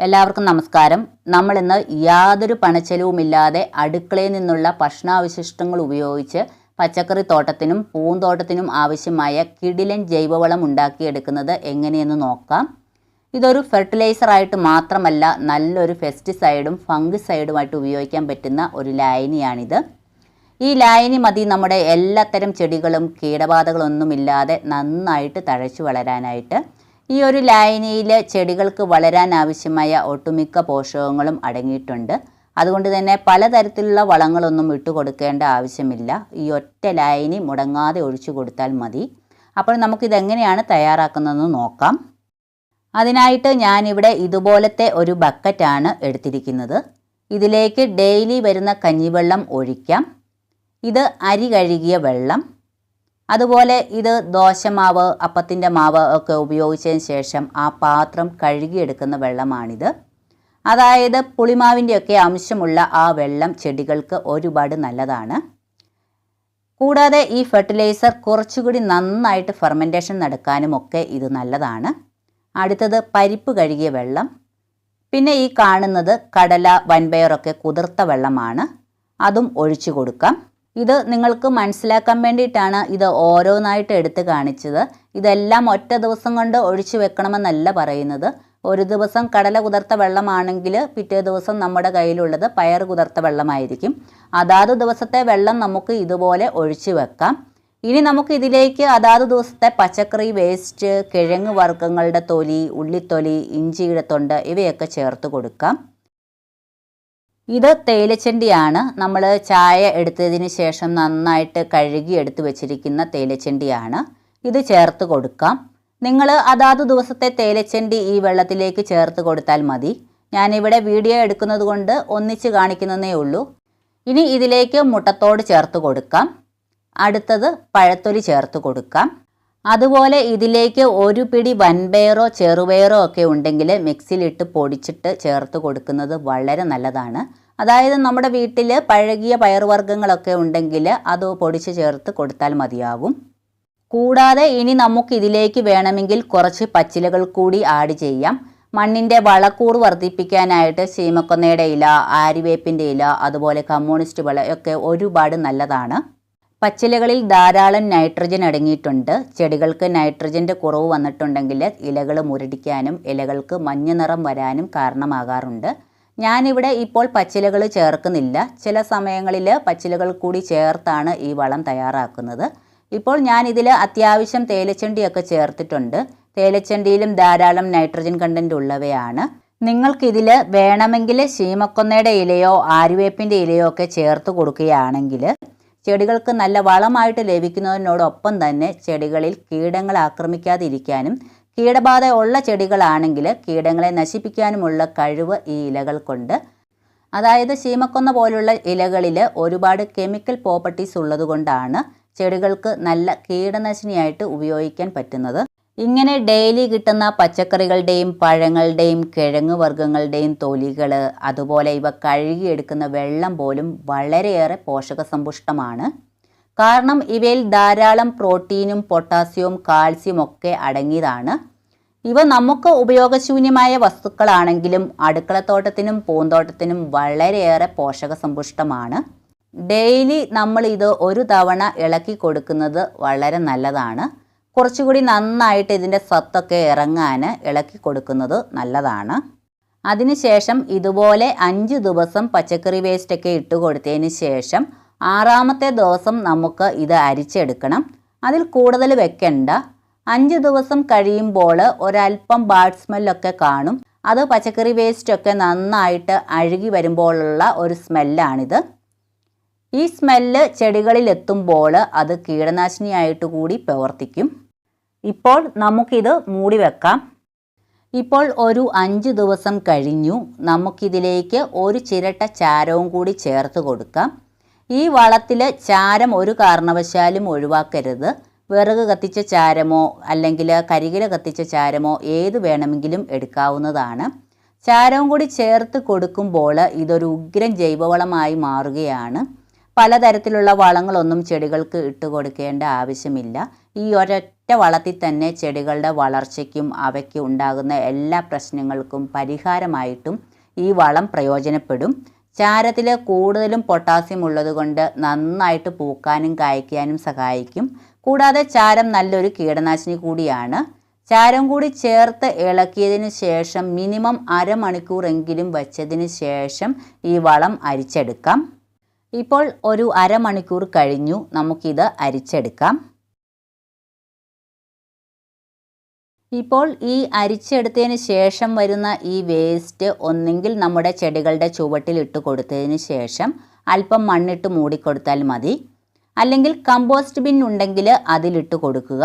എല്ലാവർക്കും നമസ്കാരം. നമ്മൾ ഇന്ന് യാതൊരു പണച്ചെലവുമില്ലാതെ അടുക്കളയിൽ നിന്നുള്ള ഭക്ഷണാവശിഷ്ടങ്ങൾ ഉപയോഗിച്ച് പച്ചക്കറി തോട്ടത്തിനും പൂന്തോട്ടത്തിനും ആവശ്യമായ കിടിലൻ ജൈവവളം ഉണ്ടാക്കിയെടുക്കുന്നത് എങ്ങനെയെന്ന് നോക്കാം. ഇതൊരു ഫെർട്ടിലൈസറായിട്ട് മാത്രമല്ല, നല്ലൊരു പെസ്റ്റിസൈഡും ഫംഗിസൈഡുമായിട്ട് ഉപയോഗിക്കാൻ പറ്റുന്ന ഒരു ലായനിയാണിത്. ഈ ലായനി മതി നമ്മുടെ എല്ലാത്തരം ചെടികളും കീടബാധകളൊന്നുമില്ലാതെ നന്നായിട്ട് തഴച്ചു വളരാനായിട്ട്. ഈ ഒരു ലായനിയിൽ ചെടികൾക്ക് വളരാൻ ആവശ്യമായ ഒട്ടുമിക്ക പോഷകങ്ങളും അടങ്ങിയിട്ടുണ്ട്. അതുകൊണ്ട് തന്നെ പലതരത്തിലുള്ള വളങ്ങളൊന്നും ഇട്ടുകൊടുക്കേണ്ട ആവശ്യമില്ല. ഈ ഒറ്റ ലായനി മുടങ്ങാതെ ഒഴിച്ചു കൊടുത്താൽ മതി. അപ്പോൾ നമുക്കിതെങ്ങനെയാണ് തയ്യാറാക്കുന്നതെന്ന് നോക്കാം. അതിനായിട്ട് ഞാനിവിടെ ഇതുപോലത്തെ ഒരു ബക്കറ്റാണ് എടുത്തിരിക്കുന്നത്. ഇതിലേക്ക് ഡെയിലി വരുന്ന കഞ്ഞിവെള്ളം ഒഴിക്കാം. ഇത് അരി കഴുകിയ വെള്ളം. അതുപോലെ ഇത് ദോശമാവ്, അപ്പത്തിൻ്റെ മാവ് ഒക്കെ ഉപയോഗിച്ചതിന് ശേഷം ആ പാത്രം കഴുകിയെടുക്കുന്ന വെള്ളമാണിത്. അതായത് പുളിമാവിൻ്റെയൊക്കെ അംശമുള്ള ആ വെള്ളം ചെടികൾക്ക് ഒരുപാട് നല്ലതാണ്. കൂടാതെ ഈ ഫെർട്ടിലൈസർ കുറച്ചുകൂടി നന്നായിട്ട് ഫെർമെൻറ്റേഷൻ നടക്കാനും ഒക്കെ ഇത് നല്ലതാണ്. അടുത്തത് പരിപ്പ് കഴുകിയ വെള്ളം. പിന്നെ ഈ കാണുന്നത് കടല, വൻപയറൊക്കെ കുതിർത്ത വെള്ളമാണ്. അതും ഒഴിച്ചു കൊടുക്കാം. ഇത് നിങ്ങൾക്ക് മനസ്സിലാക്കാൻ വേണ്ടിയിട്ടാണ് ഇത് ഓരോന്നായിട്ട് എടുത്ത് കാണിച്ചത്. ഇതെല്ലാം ഒറ്റ ദിവസം കൊണ്ട് ഒഴിച്ചു വെക്കണമെന്നല്ല പറയുന്നത്. ഒരു ദിവസം കടല കുതിർത്ത വെള്ളമാണെങ്കിൽ പിറ്റേ ദിവസം നമ്മുടെ കയ്യിലുള്ളത് പയർ കുതിർത്ത വെള്ളമായിരിക്കും. അതാത് ദിവസത്തെ വെള്ളം നമുക്ക് ഇതുപോലെ ഒഴിച്ചു വെക്കാം. ഇനി നമുക്ക് ഇതിലേക്ക് അതാത് ദിവസത്തെ പച്ചക്കറി വേസ്റ്റ്, കിഴങ്ങ് വർഗ്ഗങ്ങളുടെ തൊലി, ഉള്ളിത്തൊലി, ഇഞ്ചിയുടെ തൊണ്ട് ഇവയൊക്കെ ചേർത്ത് കൊടുക്കാം. ഇത് തേയിലച്ചെണ്ടിയാണ്. നമ്മൾ ചായ എടുത്തതിന് ശേഷം നന്നായിട്ട് കഴുകി എടുത്ത് വെച്ചിരിക്കുന്ന തേയിലച്ചെണ്ടിയാണ്. ഇത് ചേർത്ത് കൊടുക്കാം. നിങ്ങൾ അതാത് ദിവസത്തെ തേയിലച്ചെണ്ടി ഈ വെള്ളത്തിലേക്ക് ചേർത്ത് കൊടുത്താൽ മതി. ഞാനിവിടെ വീഡിയോ എടുക്കുന്നത് കൊണ്ട് ഒന്നിച്ച് കാണിക്കുന്നതേ ഉള്ളൂ. ഇനി ഇതിലേക്ക് മുട്ടത്തോട് ചേർത്ത് കൊടുക്കാം. അടുത്തത് പഴത്തൊലി ചേർത്ത് കൊടുക്കാം. അതുപോലെ ഇതിലേക്ക് ഒരു പിടി വൻപയറോ ചെറുപയറോ ഒക്കെ ഉണ്ടെങ്കിൽ മിക്സിയിലിട്ട് പൊടിച്ചിട്ട് ചേർത്ത് കൊടുക്കുന്നത് വളരെ നല്ലതാണ്. അതായത് നമ്മുടെ വീട്ടിൽ പഴകിയ പയറുവർഗ്ഗങ്ങളൊക്കെ ഉണ്ടെങ്കിൽ അത് പൊടിച്ച് ചേർത്ത് കൊടുത്താൽ മതിയാകും. കൂടാതെ ഇനി നമുക്ക് ഇതിലേക്ക് വേണമെങ്കിൽ കുറച്ച് പച്ചിലകൾ കൂടി ആഡ് ചെയ്യാം. മണ്ണിൻ്റെ വളക്കൂറ് വർദ്ധിപ്പിക്കാനായിട്ട് ശീമക്കൊന്നയുടെ ഇല, ആര്യവേപ്പിൻ്റെ ഇല, അതുപോലെ കമ്മ്യൂണിസ്റ്റ് വള ഒക്കെ ഒരുപാട് നല്ലതാണ്. പച്ചിലകളിൽ ധാരാളം നൈട്രജൻ അടങ്ങിയിട്ടുണ്ട്. ചെടികൾക്ക് നൈട്രജൻ്റെ കുറവ് വന്നിട്ടുണ്ടെങ്കിൽ ഇലകൾ മുരടിക്കാനും ഇലകൾക്ക് മഞ്ഞ നിറം വരാനും കാരണമാകാറുണ്ട്. ഞാനിവിടെ ഇപ്പോൾ പച്ചിലകൾ ചേർക്കുന്നില്ല. ചില സമയങ്ങളിൽ പച്ചിലകൾ കൂടി ചേർത്താണ് ഈ വളം തയ്യാറാക്കുന്നത്. ഇപ്പോൾ ഞാനിതിൽ അത്യാവശ്യം തേയിലച്ചെണ്ടിയൊക്കെ ചേർത്തിട്ടുണ്ട്. തേയിലച്ചെണ്ടിയിലും ധാരാളം നൈട്രജൻ കണ്ടൻറ്റ് ഉള്ളവയാണ്. നിങ്ങൾക്കിതിൽ വേണമെങ്കിൽ ശീമക്കൊന്നയുടെ ഇലയോ ആര്യവേപ്പിൻ്റെ ഇലയോ ഒക്കെ ചേർത്ത് കൊടുക്കുകയാണെങ്കിൽ ചെടികൾക്ക് നല്ല വളമായിട്ട് ലഭിക്കുന്നതിനോടൊപ്പം തന്നെ ചെടികളിൽ കീടങ്ങൾ ആക്രമിക്കാതിരിക്കാനും കീടബാധ ഉള്ള ചെടികളാണെങ്കിൽ കീടങ്ങളെ നശിപ്പിക്കാനുമുള്ള കഴിവ് ഈ ഇലകൾക്കുണ്ട്. അതായത് ശീമക്കൊന്ന പോലുള്ള ഇലകളിൽ ഒരുപാട് കെമിക്കൽ പ്രോപ്പർട്ടീസ് ഉള്ളതുകൊണ്ടാണ് ചെടികൾക്ക് നല്ല കീടനാശിനിയായിട്ട് ഉപയോഗിക്കാൻ പറ്റുന്നത്. ഇങ്ങനെ ഡെയിലി കിട്ടുന്ന പച്ചക്കറികളുടെയും പഴങ്ങളുടെയും കിഴങ്ങ് വർഗ്ഗങ്ങളുടെയും തൊലികൾ, അതുപോലെ ഇവ കഴുകിയെടുക്കുന്ന വെള്ളം പോലും വളരെയേറെ പോഷകസമ്പുഷ്ടമാണ്. കാരണം ഇവയിൽ ധാരാളം പ്രോട്ടീനും പൊട്ടാസ്യവും കാൽസ്യവും ഒക്കെ അടങ്ങിയതാണ്. ഇവ നമുക്ക് ഉപയോഗശൂന്യമായ വസ്തുക്കളാണെങ്കിലും അടുക്കളത്തോട്ടത്തിനും പൂന്തോട്ടത്തിനും വളരെയേറെ പോഷകസമ്പുഷ്ടമാണ്. ഡെയിലി നമ്മൾ ഇത് ഒരു തവണ ഇളക്കി കൊടുക്കുന്നത് വളരെ നല്ലതാണ്. കുറച്ചുകൂടി നന്നായിട്ട് ഇതിൻ്റെ സത്തൊക്കെ ഇറങ്ങാൻ ഇളക്കി കൊടുക്കുന്നത് നല്ലതാണ്. അതിനുശേഷം ഇതുപോലെ 5 ദിവസം പച്ചക്കറി വേസ്റ്റൊക്കെ ഇട്ട് കൊടുത്തതിന് ശേഷം 6ാമത്തെ ദിവസം നമുക്ക് ഇത് അരിച്ചെടുക്കണം. അതിൽ കൂടുതൽ വെക്കണ്ട. 5 ദിവസം കഴിയുമ്പോൾ ഒരല്പം ബാഡ് സ്മെല്ലൊക്കെ കാണും. അത് പച്ചക്കറി വേസ്റ്റൊക്കെ നന്നായിട്ട് അഴുകി വരുമ്പോഴുള്ള ഒരു സ്മെല്ലാണിത്. ഈ സ്മെല്ല് ചെടികളിൽ എത്തുമ്പോൾ അത് കീടനാശിനിയായിട്ട് കൂടി പ്രവർത്തിക്കും. ഇപ്പോൾ നമുക്കിത് മൂടി വെക്കാം. ഇപ്പോൾ ഒരു 5 ദിവസം കഴിഞ്ഞു. നമുക്കിതിലേക്ക് ഒരു ചിരട്ട ചാരവും കൂടി ചേർത്ത് കൊടുക്കാം. ഈ വളത്തിൽ ചാരം ഒരു കാരണവശാലും ഒഴിവാക്കരുത്. വിറക് കത്തിച്ച ചാരമോ അല്ലെങ്കിൽ കരികില കത്തിച്ച ചാരമോ ഏത് വേണമെങ്കിലും എടുക്കാവുന്നതാണ്. ചാരവും കൂടി ചേർത്ത് കൊടുക്കുമ്പോൾ ഇതൊരു ഉഗ്രൻ ജൈവവളമായി മാറുകയാണ്. പലതരത്തിലുള്ള വളങ്ങളൊന്നും ചെടികൾക്ക് ഇട്ട് കൊടുക്കേണ്ട ആവശ്യമില്ല. ഈ ഒരൊറ്റ ഒറ്റ വളത്തിൽ തന്നെ ചെടികളുടെ വളർച്ചയ്ക്കും അവയ്ക്ക് ഉണ്ടാകുന്ന എല്ലാ പ്രശ്നങ്ങൾക്കും പരിഹാരമായിട്ടും ഈ വളം പ്രയോജനപ്പെടും. ചാരത്തിൽ കൂടുതലും പൊട്ടാസ്യം ഉള്ളതുകൊണ്ട് നന്നായിട്ട് പൂക്കാനും കായ്ക്കാനും സഹായിക്കും. കൂടാതെ ചാരം നല്ലൊരു കീടനാശിനി കൂടിയാണ്. ചാരം കൂടി ചേർത്ത് ഇളക്കിയതിന് ശേഷം മിനിമം അരമണിക്കൂറെങ്കിലും വച്ചതിന് ശേഷം ഈ വളം അരിച്ചെടുക്കാം. ഇപ്പോൾ ഒരു അരമണിക്കൂർ കഴിഞ്ഞു. നമുക്കിത് അരിച്ചെടുക്കാം. ഇപ്പോൾ ഈ അരിച്ചെടുത്തതിന് ശേഷം വരുന്ന ഈ വേസ്റ്റ് ഒന്നെങ്കിൽ നമ്മുടെ ചെടികളുടെ ചുവട്ടിൽ ഇട്ട് കൊടുത്തതിന് ശേഷം അല്പം മണ്ണിട്ട് മൂടിക്കൊടുത്താൽ മതി. അല്ലെങ്കിൽ കമ്പോസ്റ്റ് ബിൻ ഉണ്ടെങ്കിൽ അതിലിട്ട് കൊടുക്കുക.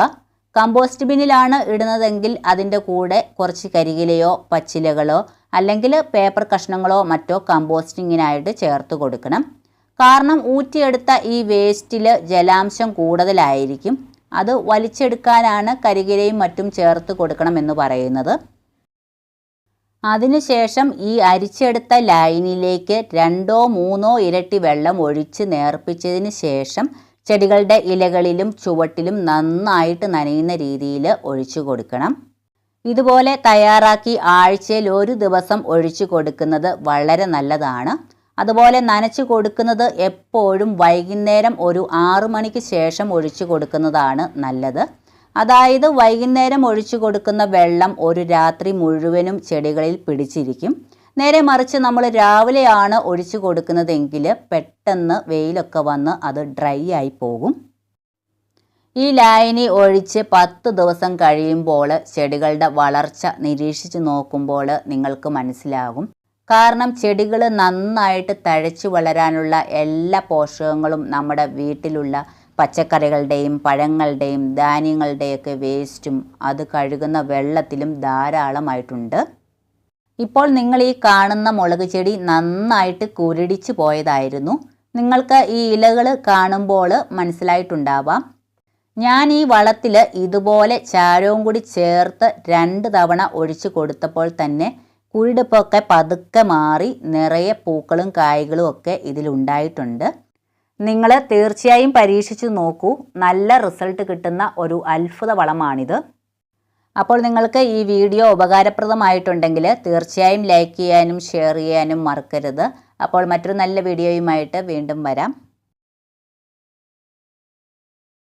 കമ്പോസ്റ്റ് ബിന്നിലാണ് ഇടുന്നതെങ്കിൽ അതിൻ്റെ കൂടെ കുറച്ച് കരിയിലയോ പച്ചിലകളോ അല്ലെങ്കിൽ പേപ്പർ കഷ്ണങ്ങളോ മറ്റോ കമ്പോസ്റ്റിങ്ങിനായിട്ട് ചേർത്ത് കൊടുക്കണം. കാരണം ഊറ്റിയെടുത്ത ഈ വേസ്റ്റിൽ ജലാംശം കൂടുതലായിരിക്കും. അത് വലിച്ചെടുക്കാനാണ് കരിയിലയും മറ്റും ചേർത്ത് കൊടുക്കണമെന്ന് പറയുന്നത്. അതിനുശേഷം ഈ അരിച്ചെടുത്ത ലൈനിലേക്ക് 2-3 ഇരട്ടി വെള്ളം ഒഴിച്ച് നേർപ്പിച്ചതിന് ശേഷം ചെടികളുടെ ഇലകളിലും ചുവട്ടിലും നന്നായിട്ട് നനയുന്ന രീതിയിൽ ഒഴിച്ചു കൊടുക്കണം. ഇതുപോലെ തയ്യാറാക്കി ആഴ്ചയിൽ ഒരു ദിവസം ഒഴിച്ചു കൊടുക്കുന്നത് വളരെ നല്ലതാണ്. അതുപോലെ നനച്ചു കൊടുക്കുന്നത് എപ്പോഴും വൈകുന്നേരം ഒരു 6 മണിക്ക് ശേഷം ഒഴിച്ചു കൊടുക്കുന്നതാണ് നല്ലത്. അതായത് വൈകുന്നേരം ഒഴിച്ചു കൊടുക്കുന്ന വെള്ളം ഒരു രാത്രി മുഴുവനും ചെടികളിൽ പിടിച്ചിരിക്കും. നേരെ മറിച്ച് നമ്മൾ രാവിലെയാണ് ഒഴിച്ചു കൊടുക്കുന്നതെങ്കിൽ പെട്ടെന്ന് വെയിലൊക്കെ വന്ന് അത് ഡ്രൈ ആയി പോകും. ഈ ലായനി ഒഴിച്ച് 10 ദിവസം കഴിയുമ്പോൾ ചെടികളുടെ വളർച്ച നിരീക്ഷിച്ച് നോക്കുമ്പോൾ നിങ്ങൾക്ക് മനസ്സിലാകും. കാരണം ചെടികൾ നന്നായിട്ട് തഴച്ചു വളരാനുള്ള എല്ലാ പോഷകങ്ങളും നമ്മുടെ വീട്ടിലുള്ള പച്ചക്കറികളുടെയും പഴങ്ങളുടെയും ധാന്യങ്ങളുടെയൊക്കെ വേസ്റ്റും അത് കഴുകുന്ന വെള്ളത്തിലും ധാരാളമായിട്ടുണ്ട്. ഇപ്പോൾ നിങ്ങൾ ഈ കാണുന്ന മുളക് ചെടി നന്നായിട്ട് കുരുടിച്ച് പോയതായിരുന്നു. നിങ്ങൾക്ക് ഈ ഇലകൾ കാണുമ്പോൾ മനസ്സിലായിട്ടുണ്ടാവാം. ഞാൻ ഈ വളത്തിൽ ഇതുപോലെ ചാരവും കൂടി ചേർത്ത് 2 തവണ ഒഴിച്ചു കൊടുത്തപ്പോൾ തന്നെ കുരുടിപ്പൊക്കെ പതുക്കെ മാറി നിറയെ പൂക്കളും കായ്കളും ഒക്കെ ഇതിലുണ്ടായിട്ടുണ്ട്. നിങ്ങൾ തീർച്ചയായും പരീക്ഷിച്ചു നോക്കൂ. നല്ല റിസൾട്ട് കിട്ടുന്ന ഒരു അത്ഭുത വളമാണിത്. അപ്പോൾ നിങ്ങൾക്ക് ഈ വീഡിയോ ഉപകാരപ്രദമായിട്ടുണ്ടെങ്കിൽ തീർച്ചയായും ലൈക്ക് ചെയ്യാനും ഷെയർ ചെയ്യാനും മറക്കരുത്. അപ്പോൾ മറ്റൊരു നല്ല വീഡിയോയുമായിട്ട് വീണ്ടും വരാം.